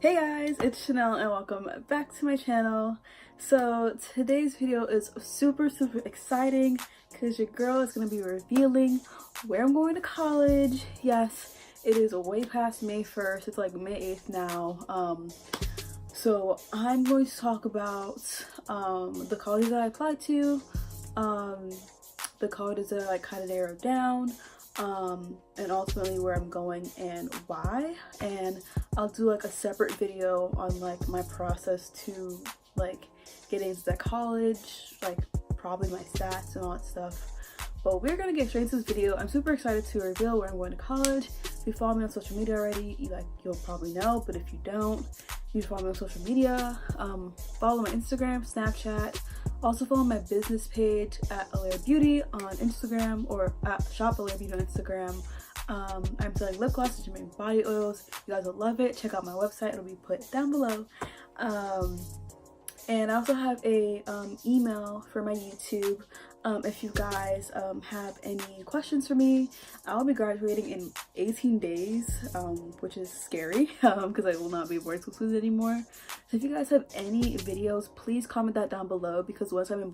Hey guys, it's Chanel and welcome back to my channel. So today's video is super exciting because your girl is going to be revealing where I'm going to college. Yes, it is way past May 1st. It's like May 8th now. So I'm going to talk about the colleges that I applied to, the colleges that I kind of narrowed down, and ultimately where I'm going and why. And I'll do like a separate video on like my process to like getting into that college, like probably my stats and all that stuff. But we're gonna get straight into this video. I'm super excited to reveal where I'm going to college. If you follow me on social media already, you'll probably know, but if you don't, you follow me on social media. Follow my Instagram, Snapchat. Also follow my business page at Alaire Beauty on Instagram, or at Shop Alaire Beauty on Instagram. I'm selling lip glosses, Jamaican body oils. You guys will love it. Check out my website. It'll be put down below. And I also have a email for my YouTube. If you guys have any questions for me, I'll be graduating in 18 days, which is scary because I will not be a boarding school student anymore. So if you guys have any videos, please comment that down below, because once I'm out of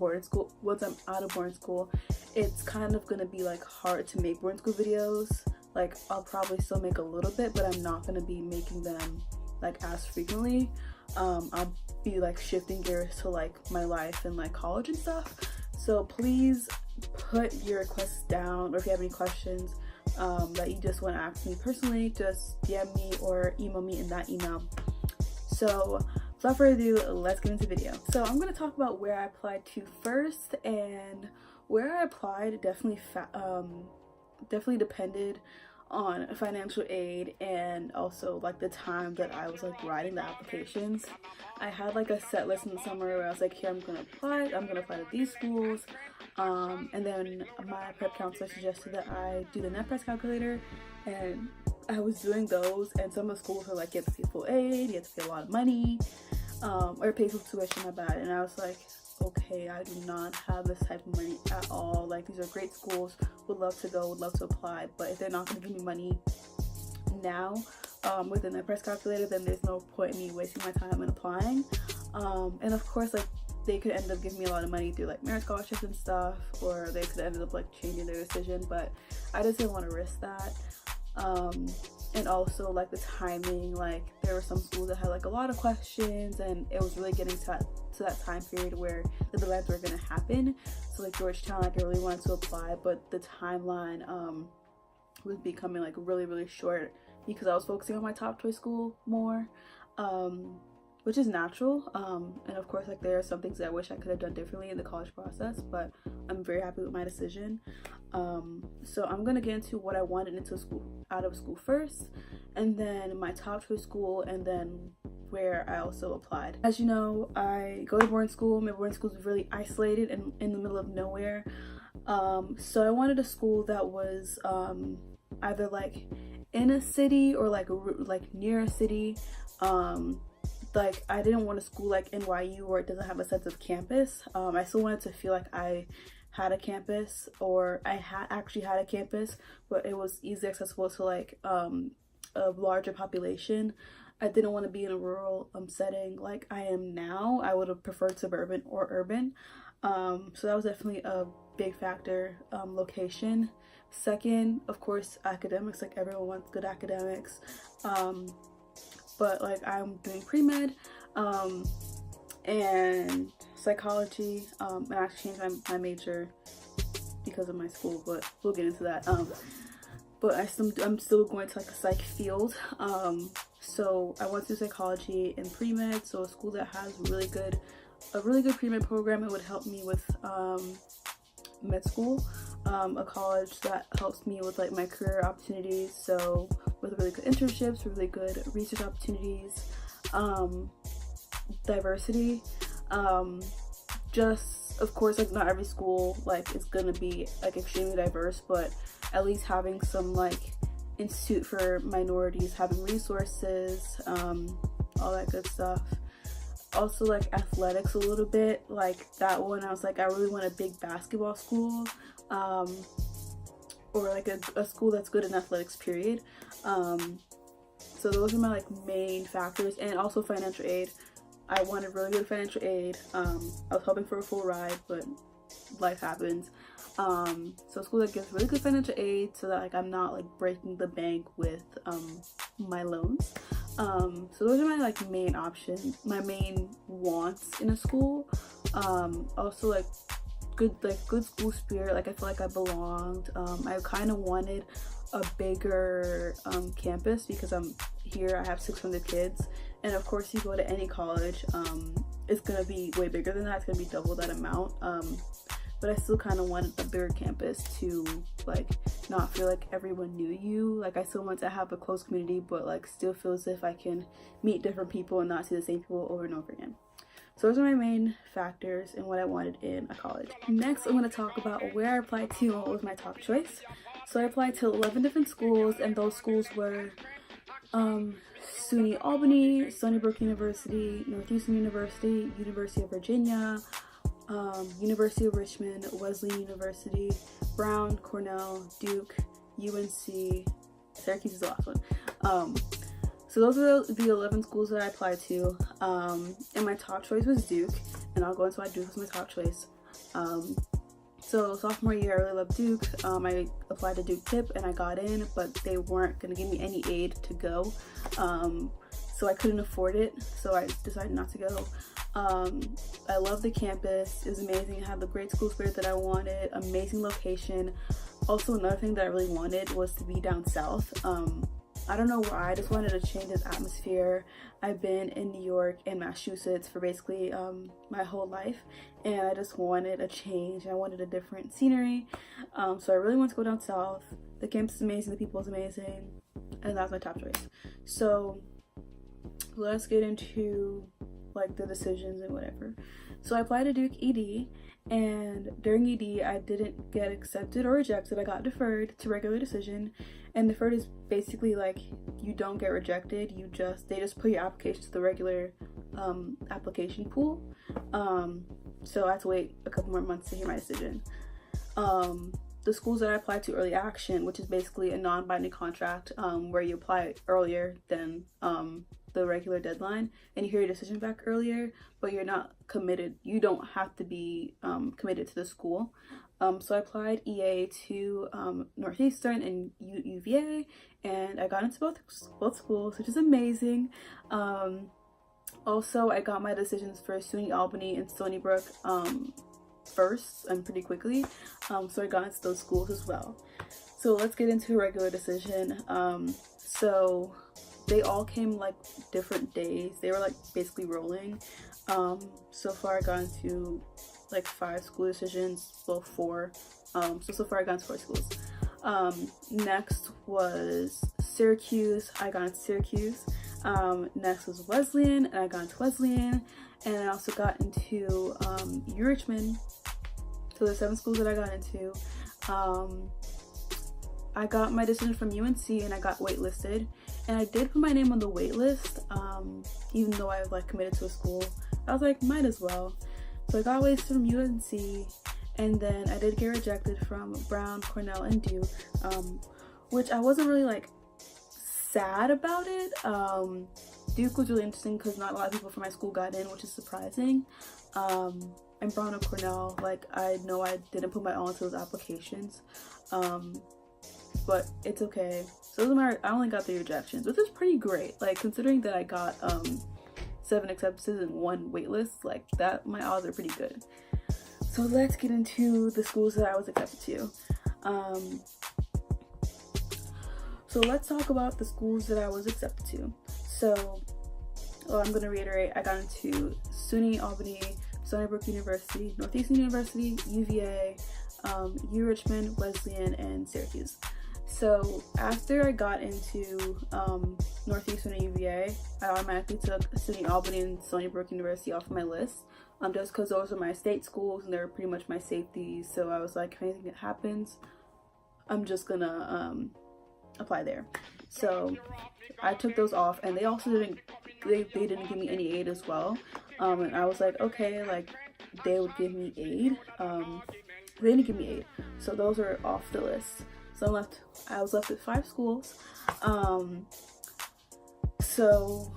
boarding school, it's kind of gonna be like hard to make boarding school videos. Like I'll probably still make a little bit, but I'm not gonna be making them like as frequently. I'll be like shifting gears to like my life and like college and stuff. So please put your requests down, or if you have any questions that you just want to ask me personally, just DM me or email me in that email. So without further ado, let's get into the video. So I'm going to talk about where I applied to first, and where I applied definitely depended on financial aid, and also like the time that I was like writing the applications. I had like a set list in the summer where I was like, here, I'm gonna apply to these schools, and then my prep counselor suggested that I do the net price calculator, and I was doing those, and some of the schools were like, you have to pay full aid, you have to pay a lot of money, or pay full tuition, my bad. And I was like, okay, I do not have this type of money at all. Like, these are great schools, would love to go, would love to apply, but if they're not going to give me money now with the net price calculator, then there's no point in me wasting my time in applying. And of course, like, they could end up giving me a lot of money through like merit scholarships and stuff, or they could end up like changing their decision, but I just didn't want to risk that. And also like the timing, like there were some schools that had like a lot of questions, and it was really getting to that time period where the deadlines were going to happen. So like Georgetown, like I really wanted to apply, but the timeline was becoming like really short because I was focusing on my top choice school more, which is natural. And of course, like there are some things that I wish I could have done differently in the college process, but I'm very happy with my decision. So I'm gonna get into what I wanted out of school first, and then my top choice school, and then where I also applied. As you know, I go to boarding school. My boarding school is really isolated and in the middle of nowhere. So I wanted a school that was either like in a city or like near a city. Like I didn't want a school like NYU where it doesn't have a sense of campus. I still wanted to feel like I had a campus, or I actually had a campus, but it was easily accessible to like a larger population. I didn't want to be in a rural setting like I am now. I would have preferred suburban or urban. So that was definitely a big factor. Location. Second, of course, academics. Like everyone wants good academics. But like I'm doing pre-med and psychology, and I actually changed my major because of my school, but we'll get into that. But I'm still going to like a psych field. So I want to do psychology and pre-med, so a school that has a really good pre-med program. It would help me with med school. A college that helps me with like my career opportunities, so with really good internships, really good research opportunities, diversity. Just of course, like not every school like is gonna be like extremely diverse, but at least having some like institute for minorities, having resources, all that good stuff. Also like athletics a little bit, like that one I was like, I really want a big basketball school, or like a school that's good in athletics, period. So those are my like main factors, and also financial aid. I wanted really good financial aid. I was hoping for a full ride, but life happens. So school that gives really good financial aid so that like I'm not like breaking the bank with my loans. So those are my like main options, my main wants in a school. Also like good school spirit, like I feel like I belonged. I kind of wanted a bigger campus because I'm here, I have 600 kids, and of course you go to any college, it's gonna be way bigger than that, it's gonna be double that amount. But I still kind of wanted a bigger campus to like not feel like everyone knew you. Like I still want to have a close community, but like still feel as if I can meet different people and not see the same people over and over again. So those are my main factors and what I wanted in a college. Next, I'm going to talk about where I applied to and what was my top choice. So I applied to 11 different schools, and those schools were SUNY Albany, Stony Brook University, Northeastern University, University of Virginia, University of Richmond, Wesleyan University, Brown, Cornell, Duke, UNC, Syracuse is the last one. So those are the 11 schools that I applied to, and my top choice was Duke, and I'll go into why Duke was my top choice. So sophomore year, I really loved Duke. I applied to Duke Tip and I got in, but they weren't going to give me any aid to go, so I couldn't afford it, so I decided not to go. I love the campus, it was amazing. It had the great school spirit that I wanted, amazing location. Also, another thing that I really wanted was to be down south. I don't know why, I just wanted to change this atmosphere. I've been in New York and Massachusetts for basically my whole life, and I just wanted a change. I wanted a different scenery, so I really wanted to go down south. The campus is amazing, the people is amazing, and that's my top choice. So let's get into like the decisions and whatever. So I applied to Duke ED, and during ED I didn't get accepted or rejected. I got deferred to regular decision, and deferred is basically like you don't get rejected, they just put your application to the regular application pool. So I had to wait a couple more months to hear my decision. The schools that I applied to, early action, which is basically a non-binding contract where you apply earlier than the regular deadline and you hear your decision back earlier, but you're not committed. You don't have to be committed to the school. So I applied EA to Northeastern and UVA, and I got into both schools, which is amazing. Also, I got my decisions for SUNY Albany and Stony Brook first and pretty quickly, so I got into those schools as well. So let's get into a regular decision. So they all came like different days. They were like basically rolling. So far I got into like 5 school decisions, well 4. So far I got into 4 schools. Next was Syracuse. I got into Syracuse. Next was Wesleyan, and I got into Wesleyan, and I also got into Richmond. So there's 7 schools that I got into. I got my decision from UNC, and I got waitlisted, and I did put my name on the wait list, even though I was like committed to a school. I was like, might as well. So I got waitlisted from UNC, and then I did get rejected from Brown, Cornell, and Duke, which I wasn't really like sad about it. Duke was really interesting because not a lot of people from my school got in, which is surprising. And Brown and Cornell, like I know I didn't put my all into those applications, but it's okay. So those are I only got 3 rejections, which is pretty great. Like considering that I got 7 acceptances and 1 waitlist, like that, my odds are pretty good. So let's get into the schools that I was accepted to. So let's talk about the schools that I was accepted to. So, I'm going to reiterate, I got into SUNY Albany, Stony Brook University, Northeastern University, UVA, U Richmond, Wesleyan, and Syracuse. So after I got into Northeastern and UVA, I automatically took SUNY Albany and Stony Brook University off my list, just because those are my state schools and they're pretty much my safeties. So I was like, if anything happens, I'm just gonna apply there. So I took those off, and they also didn't give me any aid as well. And I was like, okay, like they would give me aid. They didn't give me aid, so those are off the list. So I was left with 5 schools. So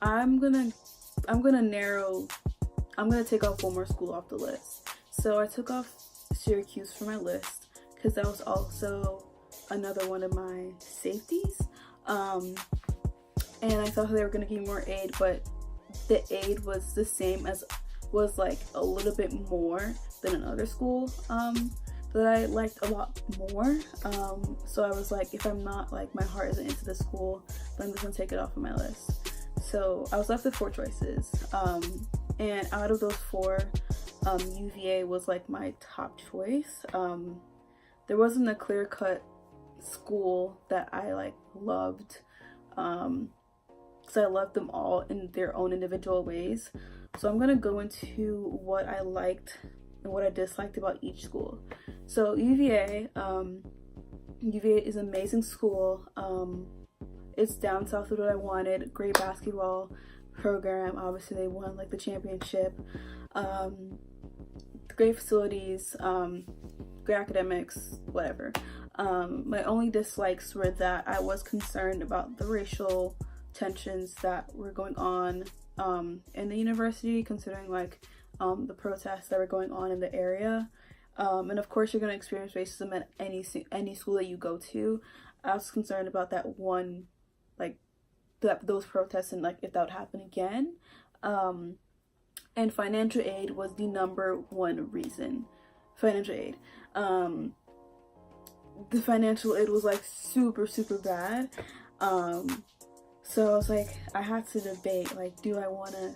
I'm gonna take off one more school off the list. So I took off Syracuse from my list because that was also another one of my safeties. And I thought they were gonna give me more aid, but the aid was the same as, was like a little bit more than another school that I liked a lot more. So I was like, if I'm not, like, my heart isn't into the school, then I'm just gonna take it off of my list. So I was left with 4 choices, and out of those 4, UVA was like my top choice. There wasn't a clear-cut school that I like loved, because I loved them all in their own individual ways. So I'm gonna go into what I liked and what I disliked about each school. So UVA is an amazing school. It's down south of what I wanted. Great basketball program. Obviously they won like the championship. Great facilities, great academics, whatever. My only dislikes were that I was concerned about the racial tensions that were going on in the university, considering like the protests that were going on in the area. And of course you're going to experience racism at any school that you go to. I was concerned about that one, like those protests, and like if that would happen again. And financial aid was the #1 reason. Financial aid. The financial aid was like super bad. So I was like, I had to debate, like, do I want to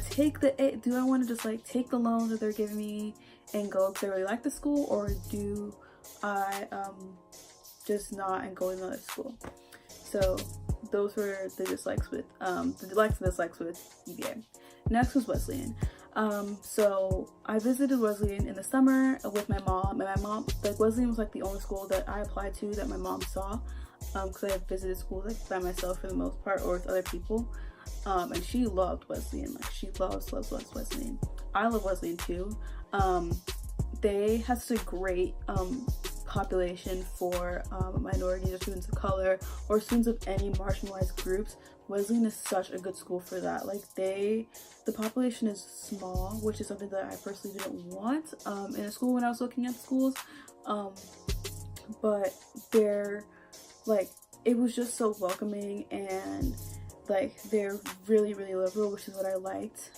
take the aid? Do I want to just like take the loan that they're giving me and go because I really like the school, or do I just not and go to another school? So those were the dislikes with the likes and dislikes with UVA. Next was Wesleyan. So I visited Wesleyan in the summer with my mom, and my mom, like, Wesleyan was like the only school that I applied to that my mom saw, because I visited schools like by myself for the most part, or with other people. And she loved Wesleyan. Like, she loves Wesleyan. I love Wesleyan too. They have such a great population for minorities or students of color or students of any marginalized groups. Wesleyan is such a good school for that. Like, the population is small, which is something that I personally didn't want in a school when I was looking at schools. But they're like, it was just so welcoming, and like they're really liberal, which is what I liked.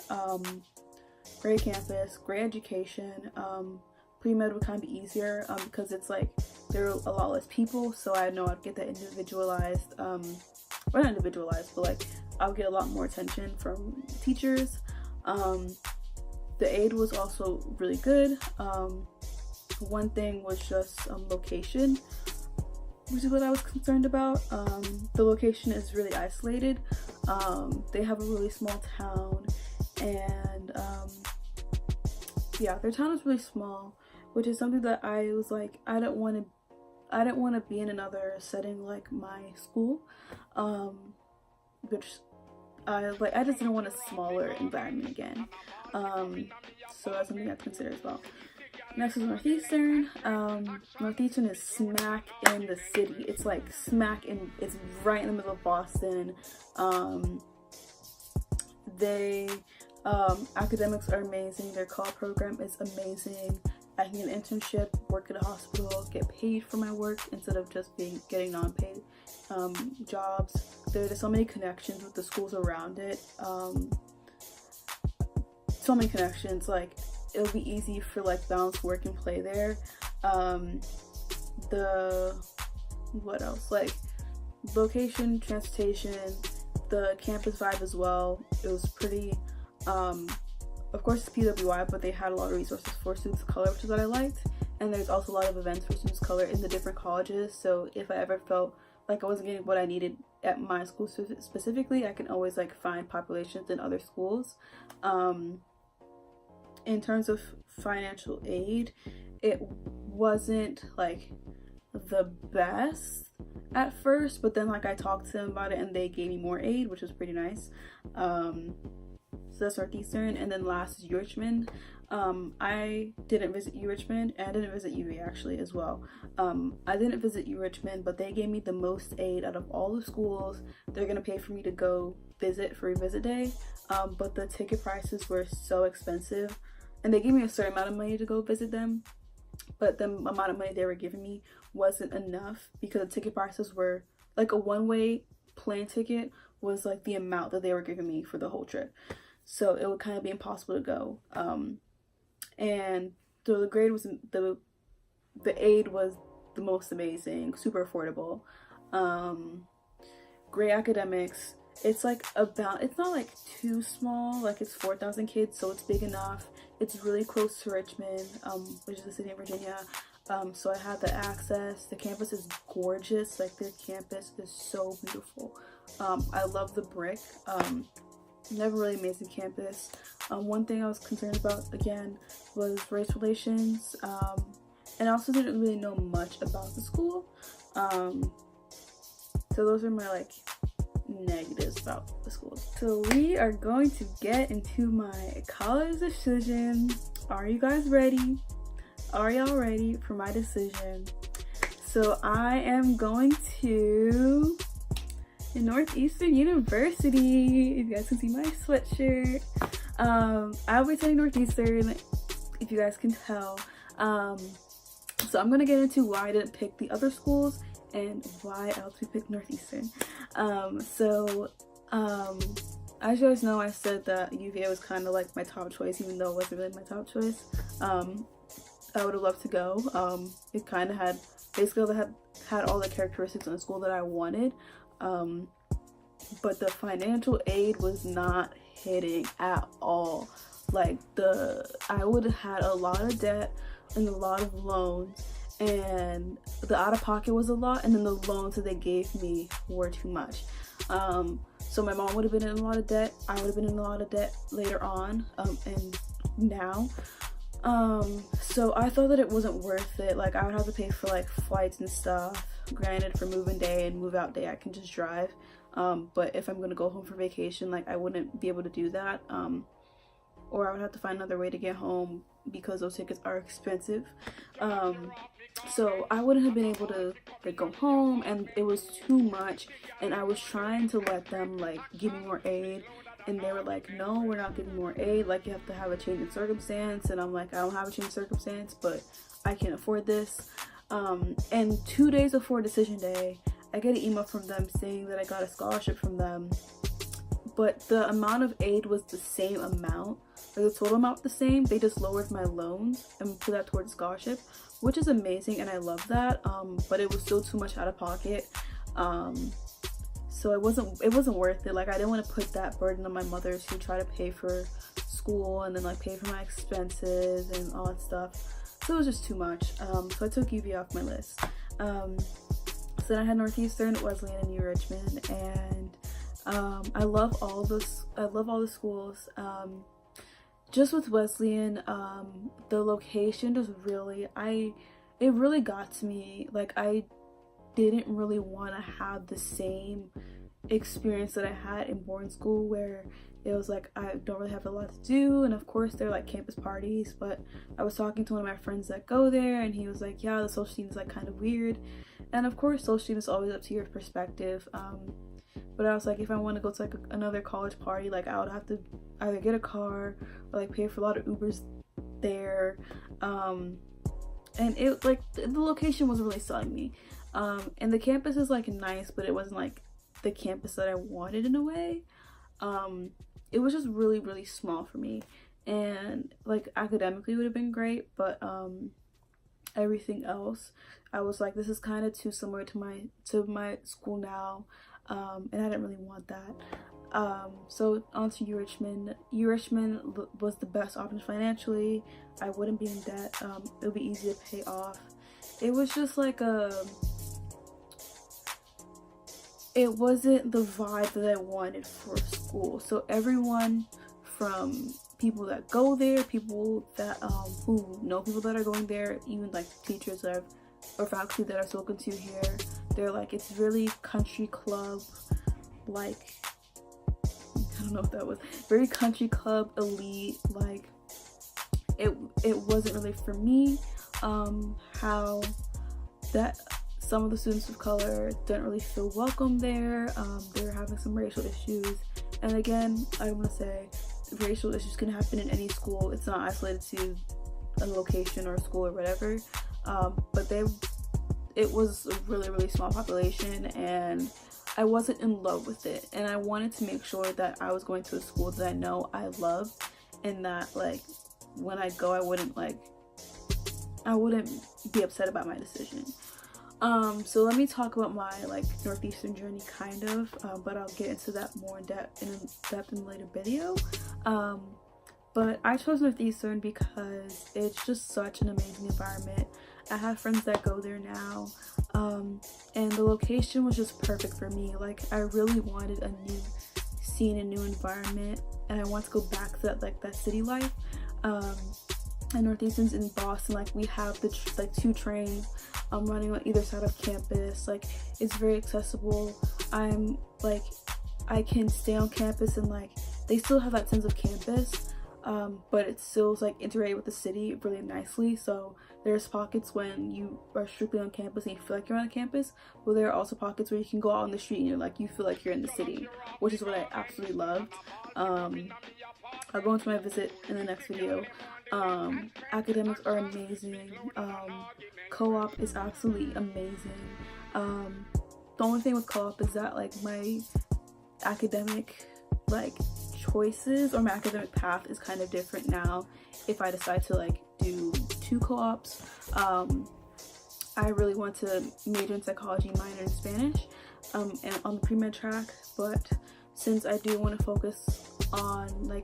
Great campus, great education. Pre-med would kind of be easier because it's like there are a lot less people, so I know I'd get that individualized, or not individualized, but like I would get a lot more attention from teachers. The aid was also really good. One thing was just location, which is what I was concerned about. The location is really isolated. They have a really small town, and yeah, their town is really small, which is something that I was like, I didn't want to be in another setting like my school, which I just didn't want a smaller environment again. So that's something I have to consider as well. Next is Northeastern. Northeastern is smack in the city. It's like it's right in the middle of Boston. Academics are amazing. Their college program is amazing. I can get an internship, work at a hospital, get paid for my work instead of just getting non-paid jobs. There are just so many connections with the schools around it. So many connections. Like, it'll be easy for like balance work and play there. What else? Like, location, transportation, the campus vibe as well. It was pretty, of course it's PWI, but they had a lot of resources for students of color, which is what I liked. And there's also a lot of events for students of color in the different colleges. So if I ever felt like I wasn't getting what I needed at my school specifically, I can always like find populations in other schools. In terms of financial aid, it wasn't like the best at first, but then like I talked to them about it and they gave me more aid, which was pretty nice. So that's Northeastern. And then last is Richmond. I didn't visit U Richmond, and I didn't visit UV actually as well. I didn't visit U Richmond, but they gave me the most aid out of all the schools. They're gonna pay for me to go visit for revisit day, but the ticket prices were so expensive, and they gave me a certain amount of money to go visit them, but the amount of money they were giving me wasn't enough because the ticket prices were like a one-way plane ticket was like the amount that they were giving me for the whole trip, so it would kind of be impossible to go. And so the grade was the aid was the most amazing, super affordable, great academics. It's like about, it's not like too small, like it's 4,000 kids, so it's big enough. It's really close to Richmond, which is a city in Virginia. So I had the access. The campus is gorgeous. Like their campus is so beautiful. I love the brick. Never really amazing campus. One thing I was concerned about again was race relations, and I also didn't really know much about the school. So those are my like negatives about the school. So we are going to get into my college decision. Are you guys ready? Are y'all ready for my decision? So I am going to Northeastern University. If you guys can see my sweatshirt, I'll be attending Northeastern, if you guys can tell. So I'm gonna get into why I didn't pick the other schools and why else we picked Northeastern. As you guys know, I said that UVA was kind of like my top choice, even though it wasn't really my top choice. I would have loved to go. It kind of had, basically had all the characteristics in the school that I wanted. But the financial aid was not hitting at all. Like I would have had a lot of debt and a lot of loans, and the out-of-pocket was a lot, and then the loans that they gave me were too much. So my mom would have been in a lot of debt. I would have been in a lot of debt later on, and now. So I thought that it wasn't worth it. Like I would have to pay for like flights and stuff. Granted, for move-in day and move-out day I can just drive, but if I'm gonna go home for vacation, like I wouldn't be able to do that, or I would have to find another way to get home because those tickets are expensive. So I wouldn't have been able to like go home, and it was too much, and I was trying to let them like give me more aid, and they were like, no, we're not giving more aid, like you have to have a change in circumstance. And I'm like, I don't have a change in circumstance, but I can afford this. And 2 days before decision day, I get an email from them saying that I got a scholarship from them, but the amount of aid was the same amount, like the total amount was the same. They just lowered my loans and put that towards scholarship, which is amazing, and I love that. But it was still too much out of pocket. So it wasn't worth it. Like I didn't want to put that burden on my mother to try to pay for school and then like pay for my expenses and all that stuff. So it was just too much. So I took UV off my list. So then I had Northeastern, Wesleyan, and U Richmond, and I love all the schools. Just with Wesleyan, the location just really, it really got to me. Like I didn't really want to have the same experience that I had in boarding school, where it was like I don't really have a lot to do, and of course they're like campus parties. But I was talking to one of my friends that go there, and he was like, yeah, the social scene is like kind of weird. And of course social scene is always up to your perspective, but I was like, if I want to go to like another college party, like I would have to either get a car or like pay for a lot of Ubers there. And it like the location wasn't really selling me. And the campus is like nice, but it wasn't like the campus that I wanted in a way. It was just really, really small for me, and like academically would have been great, but everything else I was like, this is kind of too similar to my school now, and I didn't really want that. So on to U Richmond. U Richmond was the best option financially. I wouldn't be in debt. It would be easy to pay off. It was just like it wasn't the vibe that I wanted for school. So everyone from people that go there, people that who know people that are going there, even like teachers that or faculty that I've spoken to here, they're like, it's really country club, like I don't know if that was very country club elite, like it wasn't really for me. How that some of the students of color didn't really feel welcome there. They were having some racial issues, and again, I want to say racial issues can happen in any school. It's not isolated to a location or a school or whatever. But it was a really small population, and I wasn't in love with it, and I wanted to make sure that I was going to a school that I know I loved, and that like when I go I wouldn't be upset about my decision. So let me talk about my like Northeastern journey kind of, but I'll get into that more in depth in a later video. But I chose Northeastern because it's just such an amazing environment. I have friends that go there now, and the location was just perfect for me. Like I really wanted a new scene, a new environment, and I want to go back to that city life. And Northeastern's in Boston. Like we have the two trains running on either side of campus. Like it's very accessible. I can stay on campus, and like they still have that sense of campus, but it still like integrated with the city really nicely. So there's pockets when you are strictly on campus and you feel like you're on campus, but there are also pockets where you can go out on the street and you feel like you're in the city, which is what I absolutely loved. I'll go into my visit in the next video. Academics are amazing. Co-op is absolutely amazing. The only thing with co-op is that like my academic choices or my academic path is kind of different now if I decide to do 2 co-ops. I really want to major in psychology, minor in Spanish, and on the pre-med track, but since I do want to focus on I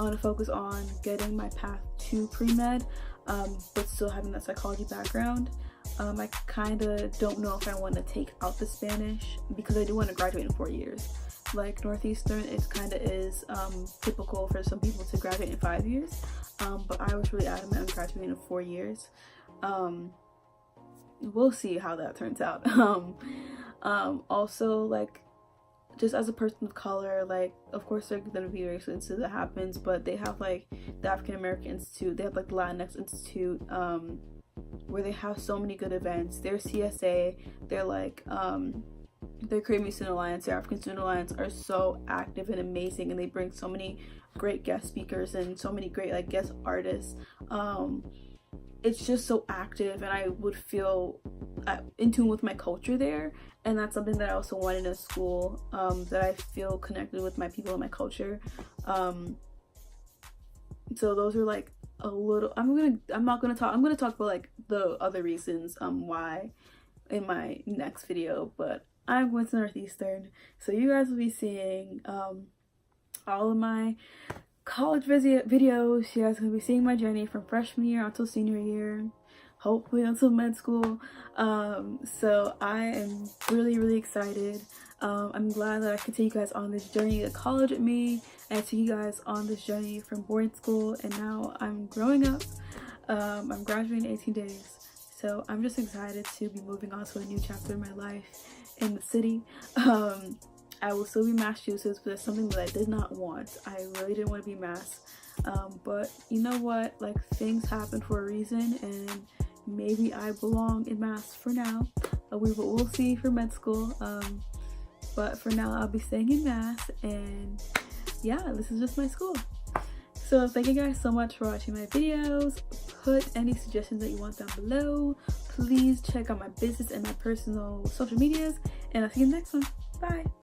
want to focus on getting my path to pre-med, but still having that psychology background. I kind of don't know if I want to take out the Spanish because I do want to graduate in 4 years. Like Northeastern, it kind of is typical for some people to graduate in 5 years, but I was really adamant on graduating in 4 years. We'll see how that turns out. Also, just as a person of color, of course there's gonna be racial incidents that happens, but they have the African American Institute, they have the Latinx Institute, where they have so many good events. Their CSA, their Caribbean Student Alliance, their African Student Alliance are so active and amazing, and they bring so many great guest speakers and so many great guest artists. It's just so active, and I would feel in tune with my culture there, and that's something that I also want in a school, that I feel connected with my people and my culture. So those are a little, I'm gonna talk about the other reasons why in my next video, but I'm going to Northeastern, so you guys will be seeing all of my college videos. You guys are gonna be seeing my journey from freshman year until senior year, hopefully until med school. So I am really excited. I'm glad that I could take you guys on this journey to college with me, and take you guys on this journey from boarding school, and now I'm growing up. I'm graduating in 18 days, so I'm just excited to be moving on to a new chapter in my life in the city. I will still be Massachusetts, but it's something that I did not want. I really didn't want to be Mass, but you know what, things happen for a reason, and maybe I belong in Mass for now. We'll see for med school, but for now I'll be staying in Mass, and yeah, this is just my school. So thank you guys so much for watching my videos. Put any suggestions that you want down below. Please check out my business and my personal social medias, and I'll see you in the next one. Bye.